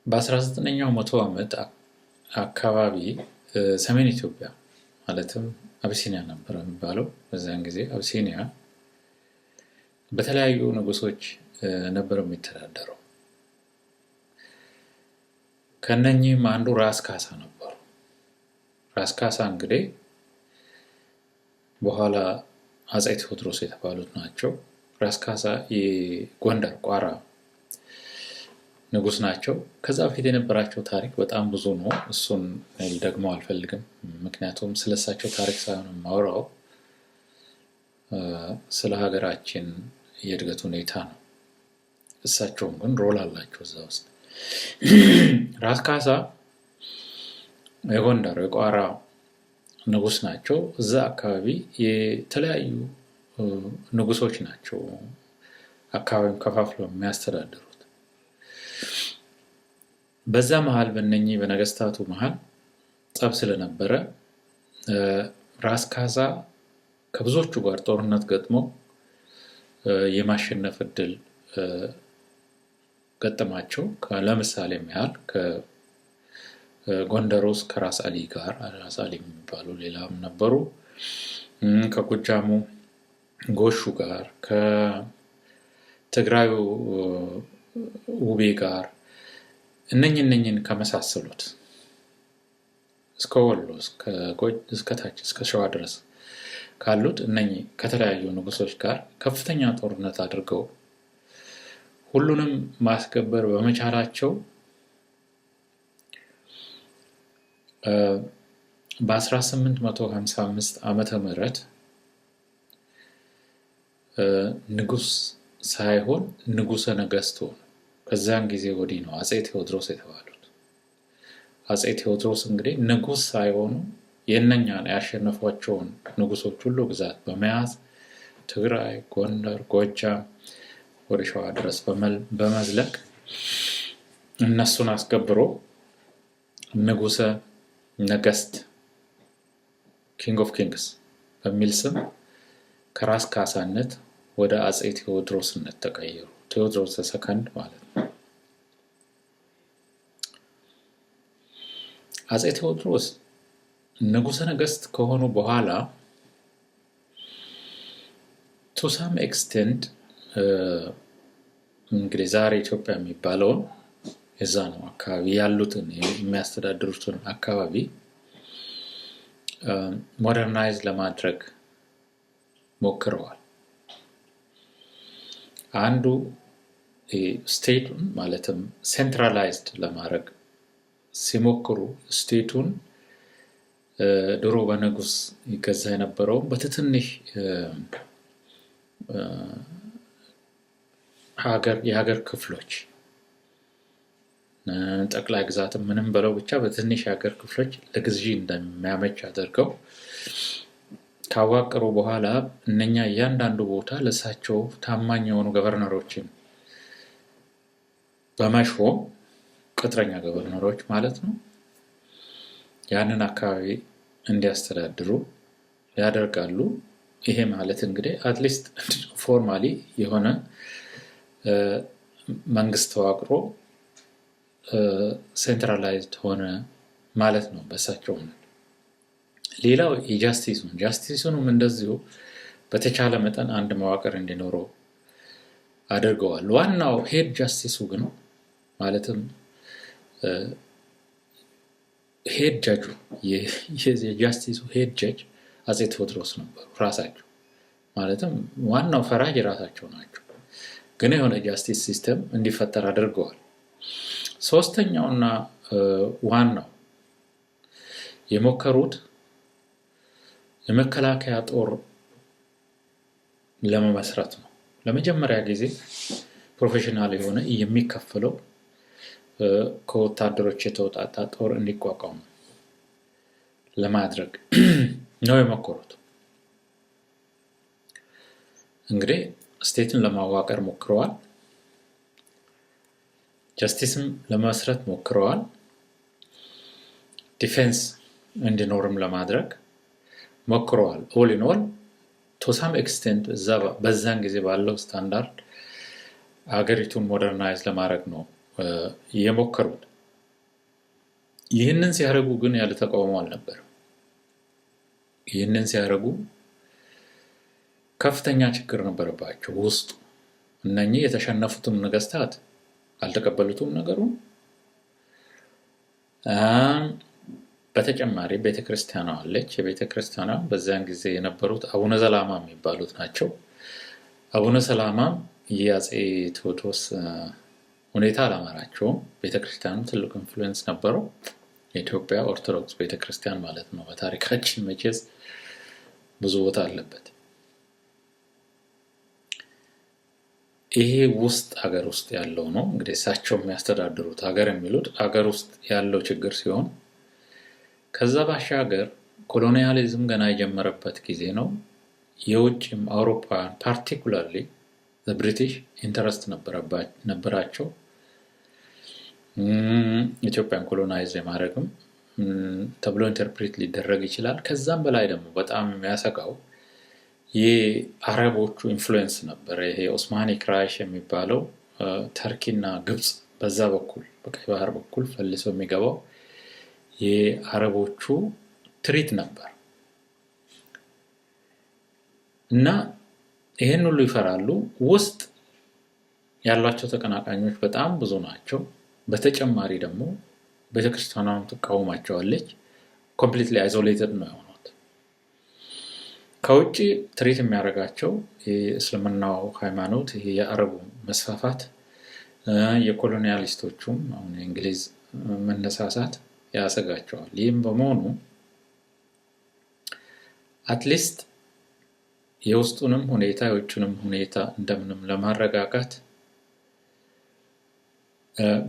በ19ኛው መቶ ዓመት አካባቢ ሰሜን ኢትዮጵያ ማለትም አቢሲኒያ ነበር የሚባለው። በዛን ጊዜ አቢሲኒያ በተለያዩ ንጉሶች ነበር የሚተዳደረው። ከነኚህም አንዱ ራስ ካሳ ነበሩ። ራስ ካሳ እንግዲህ በኋላ አፄ ቴዎድሮስ የተባሉት ናቸው። ራስ ካሳ የጎንደር ቋራ ንጉስ ናቸው። ከዛ በፊት የነበራቸው ታሪክ በጣም ብዙ ነው። እሱን ደግሞ አልፈልግም፣ ምክንያቱም ስለሳቸው ታሪክ ሳይሆን ማውራው ስለ ሀገራችን የእድገት ሁኔታ ነው። እሳቸውም ግን ሮል አላቸው እዛ ውስጥ። ራስ ካሳ የጎንደር የቋራ ንጉስ ናቸው። እዛ አካባቢ የተለያዩ ንጉሶች ናቸው አካባቢውን ከፋፍለው የሚያስተዳድሩት። በዛ መሃል በእነኚህ በነገስታቱ መሃል ጠብ ስለነበረ ራስ ካሳ ከብዙዎቹ ጋር ጦርነት ገጥሞ የማሸነፍ እድል ገጠማቸው። ለምሳሌ ያህል ከጎንደር ውስጥ ከራስ አሊ ጋር፣ ራስ አሊ የሚባሉ ሌላም ነበሩ፣ ከጎጃሙ ጎሹ ጋር፣ ከትግራዩ ውቤ ጋር፣ እነኝን ከመሳሰሉት እስከ ወሎ እስከ ታች እስከ ሸዋ ድረስ ካሉት እነኚህ ከተለያዩ ንጉሶች ጋር ከፍተኛ ጦርነት አድርገው ሁሉንም ማስከበር በመቻላቸው በ1855 ዓመተ ምህረት ንጉስ ሳይሆን ንጉሰ ነገስት ሆኑ። ከዛን ጊዜ ወዲህ ነው አፄ ቴዎድሮስ የተባሉት። አፄ ቴዎድሮስ እንግዲህ ንጉስ ሳይሆኑ የነኛን ያሸነፏቸውን ንጉሶች ሁሉ ግዛት በመያዝ ትግራይ፣ ጎንደር፣ ጎጃም ወደ ሸዋ ድረስ በመዝለቅ እነሱን አስገብሮ ንጉሰ ነገስት ኪንግ ኦፍ ኪንግስ በሚል ስም ከራስ ካሳነት ወደ አፄ ቴዎድሮስነት ተቀየሩ። ቴዎድሮስ ሰከንድ ማለት ነው። አፄ ቴዎድሮስ ንጉሰ ነገስት ከሆኑ በኋላ to some extent እንግዲህ ዛሬ ኢትዮጵያ የሚባለውን እዛ ነው አካባቢ ያሉትን የሚያስተዳድሩትን አካባቢ ሞደርናይዝ ለማድረግ ሞክረዋል። አንዱ ስቴቱን ማለትም ሴንትራላይዝድ ለማድረግ ሲሞክሩ ስቴቱን ድሮ በንጉስ ይገዛ የነበረው በትንሽ የሀገር ክፍሎች ጠቅላይ ግዛትም ምንም በለው ብቻ በትንሽ የሀገር ክፍሎች ለግዢ እንደሚያመች አድርገው ካዋቀሩ በኋላ እነኛ እያንዳንዱ ቦታ ለሳቸው ታማኝ የሆኑ ገቨርነሮችን በመሾም ቅጥረኛ ገቨርነሮች ማለት ነው ያንን አካባቢ እንዲያስተዳድሩ ያደርጋሉ። ይሄ ማለት እንግዲህ አትሊስት ፎርማሊ የሆነ መንግስት ተዋቅሮ ሴንትራላይዝድ ሆነ ማለት ነው በሳቸው። ሌላው ጃስቲሱንም እንደዚሁ በተቻለ መጠን አንድ መዋቅር እንዲኖረው አድርገዋል። ዋናው ሄድ ጃስቲሱ ግን ማለትም ሄድ ጃጁ የጃስቲሱ ሄድ ጃጅ አፄ ቴዎድሮስ ነበሩ ራሳቸው። ማለትም ዋናው ፈራጅ ራሳቸው ናቸው። ግን የሆነ ጃስቲስ ሲስተም እንዲፈጠር አድርገዋል። ሶስተኛውና ዋናው የሞከሩት የመከላከያ ጦር ለመመስረት ነው። ለመጀመሪያ ጊዜ ፕሮፌሽናል የሆነ የሚከፈለው ከወታደሮች የተውጣጣ ጦር እንዲቋቋም ለማድረግ ነው የሞከሩት። እንግዲህ ስቴትን ለማዋቀር ሞክረዋል። ጃስቲስም ለመስረት ሞክረዋል። ዲፌንስ እንዲኖርም ለማድረግ ሞክረዋል። ኦል ኢን ኦል ቱ ሳም ኤክስቴንት በዛን ጊዜ ባለው ስታንዳርድ አገሪቱን ሞደርናይዝ ለማድረግ ነው የሞከሩት። ይህንን ሲያደርጉ ግን ያለ ተቃውሞ አልነበረም። ይህንን ሲያደርጉ ከፍተኛ ችግር ነበረባቸው ውስጡ። እነኚህ የተሸነፉትም ነገስታት አልተቀበሉትም ነገሩን። በተጨማሪ ቤተክርስቲያኗ አለች። የቤተክርስቲያኗ በዛን ጊዜ የነበሩት አቡነ ሰላማ የሚባሉት ናቸው። አቡነ ሰላማ የአፄ ቴዎድሮስ ሁኔታ አላማራቸውም። ቤተክርስቲያኑ ትልቅ ኢንፍሉዌንስ ነበረው። የኢትዮጵያ ኦርቶዶክስ ቤተክርስቲያን ማለት ነው። በታሪካችን መቼስ ብዙ ቦታ አለበት። ይሄ ሀገር ውስጥ ያለው ነው እንግዲህ እሳቸው የሚያስተዳድሩት ሀገር የሚሉት ሀገር ውስጥ ያለው ችግር ሲሆን፣ ከዛ ባሻገር ኮሎኒያሊዝም ገና የጀመረበት ጊዜ ነው። የውጭም አውሮፓውያን ፓርቲኩላርሊ ብሪቲሽ ኢንተረስት ነበራቸው ኢትዮጵያን ኮሎናይዝ የማድረግም ተብሎ ኢንተርፕሬት ሊደረግ ይችላል። ከዛም በላይ ደግሞ በጣም የሚያሰጋው የአረቦቹ ኢንፍሉዌንስ ነበር። ይሄ ኦስማኒክ ራይሽ የሚባለው ተርኪና ግብጽ በዛ በኩል በቀይ ባህር በኩል ፈልሶ የሚገባው የአረቦቹ ትሪት ነበር እና ይሄን ሁሉ ይፈራሉ። ውስጥ ያሏቸው ተቀናቃኞች በጣም ብዙ ናቸው። በተጨማሪ ደግሞ ቤተክርስቲያኗን ትቃወማቸዋለች። ኮምፕሊትሊ አይዞሌትድ ነው የሆኑት። ከውጭ ትሪት የሚያደርጋቸው የእስልምናው ሃይማኖት፣ ይሄ የአረቡ መስፋፋት፣ የኮሎኒያሊስቶቹም አሁን የእንግሊዝ መነሳሳት ያሰጋቸዋል። ይህም በመሆኑ አትሊስት የውስጡንም ሁኔታ የውጭንም ሁኔታ እንደምንም ለማረጋጋት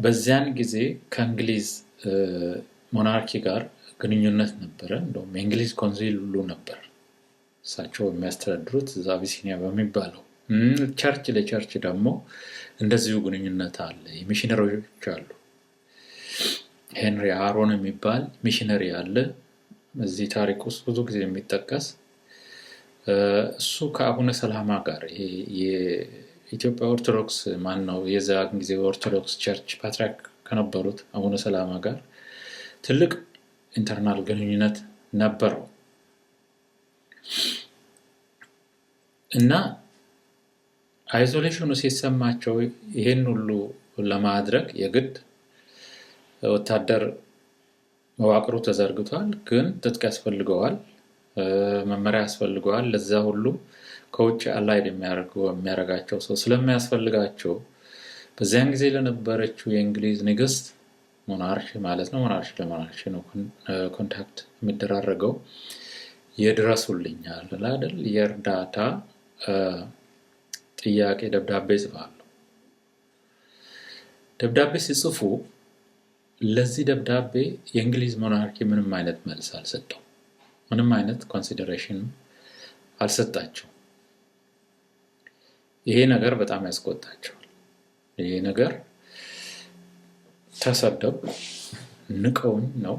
በዚያን ጊዜ ከእንግሊዝ ሞናርኪ ጋር ግንኙነት ነበረ። እንደውም የእንግሊዝ ኮንሲል ሁሉ ነበር እሳቸው የሚያስተዳድሩት እዛ አቢሲኒያ በሚባለው። ቸርች ለቸርች ደግሞ እንደዚሁ ግንኙነት አለ። ሚሽነሪዎች አሉ። ሄንሪ አሮን የሚባል ሚሽነሪ አለ እዚህ ታሪክ ውስጥ ብዙ ጊዜ የሚጠቀስ። እሱ ከአቡነ ሰላማ ጋር የኢትዮጵያ ኦርቶዶክስ ማነው የዛን ጊዜ ኦርቶዶክስ ቸርች ፓትርያርክ ከነበሩት አቡነ ሰላማ ጋር ትልቅ ኢንተርናል ግንኙነት ነበረው እና አይዞሌሽኑ ሲሰማቸው ይሄን ሁሉ ለማድረግ የግድ ወታደር መዋቅሩ ተዘርግቷል። ግን ትጥቅ ያስፈልገዋል፣ መመሪያ ያስፈልገዋል። ለዛ ሁሉ ከውጭ አላይድ የሚያደርጋቸው ሰው ስለሚያስፈልጋቸው በዚያን ጊዜ ለነበረችው የእንግሊዝ ንግስት ሞናርሽ ማለት ነው፣ ሞናርሽ ለሞናርሽ ነው ኮንታክት የሚደራረገው። የድረሱልኛል አይደል የእርዳታ ጥያቄ ደብዳቤ ጽፋሉ። ደብዳቤ ሲጽፉ ለዚህ ደብዳቤ የእንግሊዝ ሞናርኪ ምንም አይነት መልስ አልሰጠው፣ ምንም አይነት ኮንሲደሬሽን አልሰጣቸው። ይሄ ነገር በጣም ያስቆጣቸዋል። ይሄ ነገር ተሰደው ንቀውኝ ነው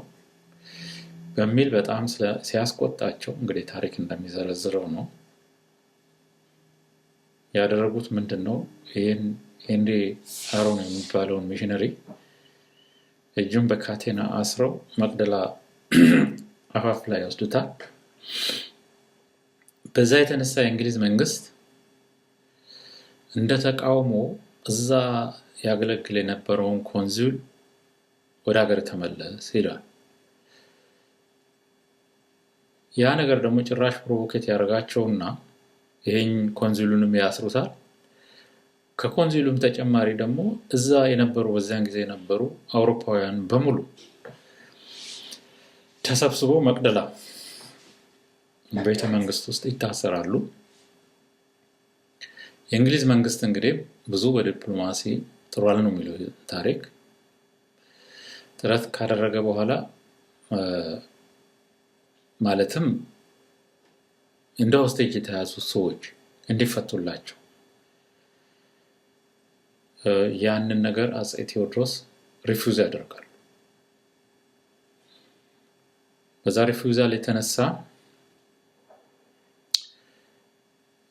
በሚል በጣም ሲያስቆጣቸው እንግዲህ ታሪክ እንደሚዘረዝረው ነው ያደረጉት። ምንድነው ይሄን ሄንሪ አሮን የሚባለውን ሚሽነሪ እጁን በካቴና አስረው መቅደላ አፋፍ ላይ ወስዱታል። በዛ የተነሳ የእንግሊዝ መንግስት እንደ ተቃውሞ እዛ ያገለግል የነበረውን ኮንሱል ወደ ሀገር ተመለስ ይላል። ያ ነገር ደግሞ ጭራሽ ፕሮቮኬት ያደርጋቸውና ይሄን ኮንሱሉንም ያስሩታል። ከኮንሱሉም ተጨማሪ ደግሞ እዛ የነበሩ በዛን ጊዜ የነበሩ አውሮፓውያን በሙሉ ተሰብስበው መቅደላ ቤተ መንግስት ውስጥ ይታሰራሉ። የእንግሊዝ መንግስት እንግዲህ ብዙ በዲፕሎማሲ ጥሯል ነው የሚለው ታሪክ። ጥረት ካደረገ በኋላ ማለትም እንደ ሆስቴጅ የተያዙ ሰዎች እንዲፈቱላቸው ያንን ነገር አፄ ቴዎድሮስ ሪፊውዝ ያደርጋሉ። በዛ ሪፊውዛል የተነሳ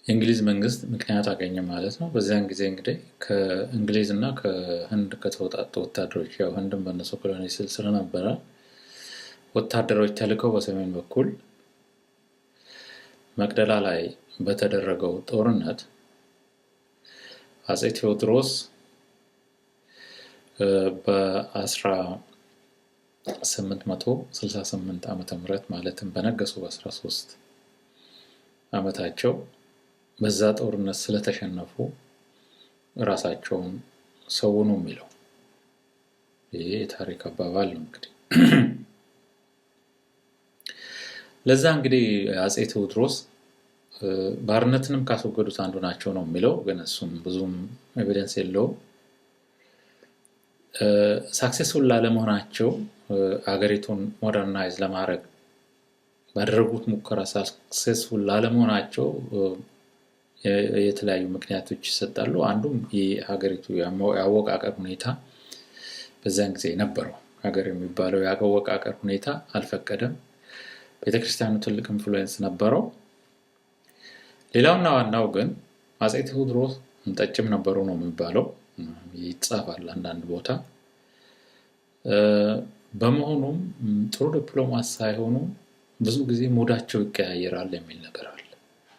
የእንግሊዝ መንግስት ምክንያት አገኘ ማለት ነው። በዚያን ጊዜ እንግዲህ ከእንግሊዝ እና ከህንድ ከተወጣጡ ወታደሮች ያው ህንድም በነሱ ኮሎኒ ስር ስለነበረ ወታደሮች ተልከው በሰሜን በኩል መቅደላ ላይ በተደረገው ጦርነት አፄ ቴዎድሮስ በ1868 ዓመተ ምህረት ማለትም በነገሱ በ13 ዓመታቸው በዛ ጦርነት ስለተሸነፉ ራሳቸውን ሰው ነው የሚለው። ይሄ የታሪክ አባባል ነው። እንግዲህ ለዛ እንግዲህ አፄ ቴዎድሮስ ባርነትንም ካስወገዱት አንዱ ናቸው ነው የሚለው። ግን እሱም ብዙም ኤቪደንስ የለውም። ሳክሰስፉል ላለመሆናቸው አገሪቱን ሞደርናይዝ ለማድረግ ባደረጉት ሙከራ ሳክሰስፉል ላለመሆናቸው የተለያዩ ምክንያቶች ይሰጣሉ። አንዱም የሀገሪቱ ያወቃቀር ሁኔታ በዛን ጊዜ ነበረው ሀገር የሚባለው ያወቃቀር ሁኔታ አልፈቀደም። ቤተክርስቲያኑ ትልቅ ኢንፍሉዌንስ ነበረው። ሌላውና ዋናው ግን አፄ ቴዎድሮስ ጠጭም ነበሩ ነው የሚባለው፣ ይጻፋል አንዳንድ ቦታ። በመሆኑም ጥሩ ዲፕሎማት ሳይሆኑ ብዙ ጊዜ ሙዳቸው ይቀያየራል የሚል ነገር አለ።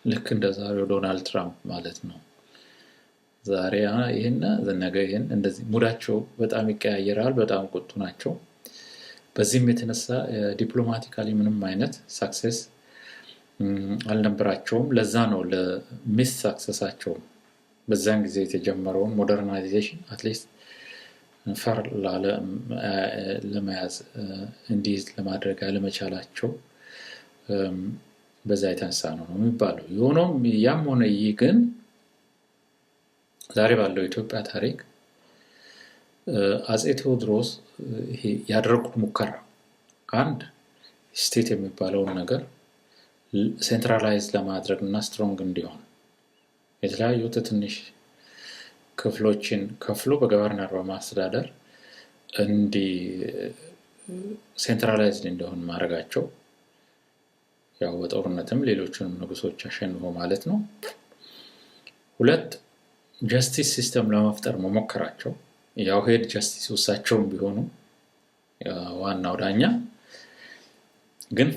ልክ እንደ ዛሬው ዶናልድ ትራምፕ ማለት ነው። ዛሬ ይሄን ነገ ይሄን እንደዚህ ሙዳቸው በጣም ይቀያየራል። በጣም ቁጡ ናቸው። በዚህም የተነሳ ዲፕሎማቲካሊ ምንም አይነት ሳክሰስ አልነበራቸውም። ለዛ ነው ለሚስ ሳክሰሳቸው በዛን ጊዜ የተጀመረውን ሞደርናይዜሽን አትሊስት ፈር ለመያዝ እንዲይዝ ለማድረግ አለመቻላቸው በዛ የተነሳ ነው የሚባለው። የሆነም ያም ሆነ ይህ ግን ዛሬ ባለው ኢትዮጵያ ታሪክ አፄ ቴዎድሮስ ይሄ ያደረጉት ሙከራ አንድ ስቴት የሚባለውን ነገር ሴንትራላይዝ ለማድረግ እና ስትሮንግ እንዲሆን የተለያዩ ትንሽ ክፍሎችን ከፍሎ በገቨርነር በማስተዳደር እንዲ ሴንትራላይዝድ እንዲሆን ማድረጋቸው፣ ያው በጦርነትም ሌሎችንም ንጉሶች አሸንፎ ማለት ነው። ሁለት ጀስቲስ ሲስተም ለመፍጠር መሞከራቸው፣ ያው ሄድ ጀስቲስ እሳቸውም ቢሆኑ ዋናው ዳኛ ግን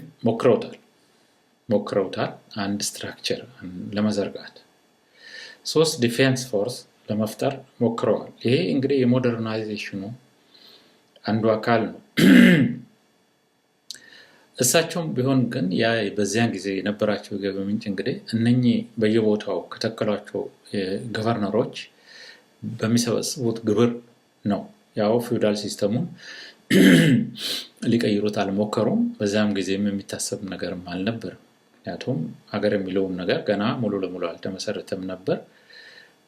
ሞክረውታል አንድ ስትራክቸር ለመዘርጋት። ሶስት ዲፌንስ ፎርስ ለመፍጠር ሞክረዋል። ይሄ እንግዲህ የሞደርናይዜሽኑ አንዱ አካል ነው። እሳቸውም ቢሆን ግን ያ በዚያን ጊዜ የነበራቸው ገቢ ምንጭ እንግዲህ እነኚህ በየቦታው ከተከሏቸው ገቨርነሮች በሚሰበስቡት ግብር ነው። ያው ፊውዳል ሲስተሙን ሊቀይሩት አልሞከሩም። በዛም ጊዜም የሚታሰብ ነገርም አልነበረም። ምክንያቱም ሀገር የሚለውን ነገር ገና ሙሉ ለሙሉ አልተመሰረተም ነበር።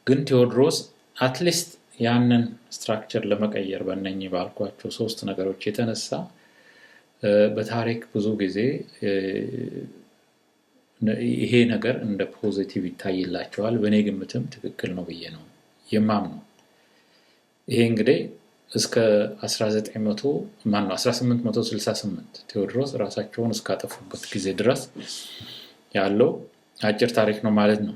ግን ቴዎድሮስ አትሊስት ያንን ስትራክቸር ለመቀየር በእነኚህ ባልኳቸው ሶስት ነገሮች የተነሳ በታሪክ ብዙ ጊዜ ይሄ ነገር እንደ ፖዚቲቭ ይታይላቸዋል። በእኔ ግምትም ትክክል ነው ብዬ ነው የማምነው። ይሄ እንግዲህ እስከ 1868 ቴዎድሮስ ራሳቸውን እስካጠፉበት ጊዜ ድረስ ያለው አጭር ታሪክ ነው ማለት ነው።